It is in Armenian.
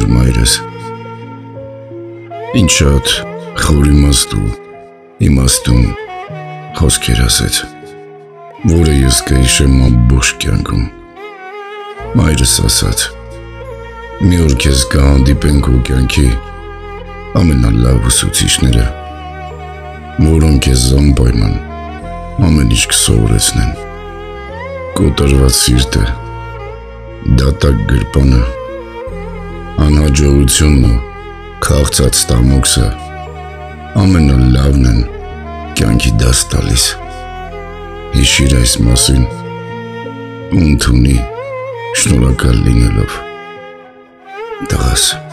էր մայրս։ Ինչ շատ խոր իմաստուն խոսքեր ասեց, որը ես կհիշեմ ամբողջ կյանքում։ Մայրս ասաց. մի օր քեզ կհանդիպեն քո կյանքի ամենալավ ուսուցիչները, որոնք քեզ անպայման ամեն ինչ կսովորեցնեն։ Կոտրված սիրտը, դատակ գրպանը, անհաջողությունն ու քաղցած ստամոքսը ամենալավն են կյանքի դաս տալիս։ Հիշիր այս մասին ու ընդունի շնորհակալ լինելով, տղաս։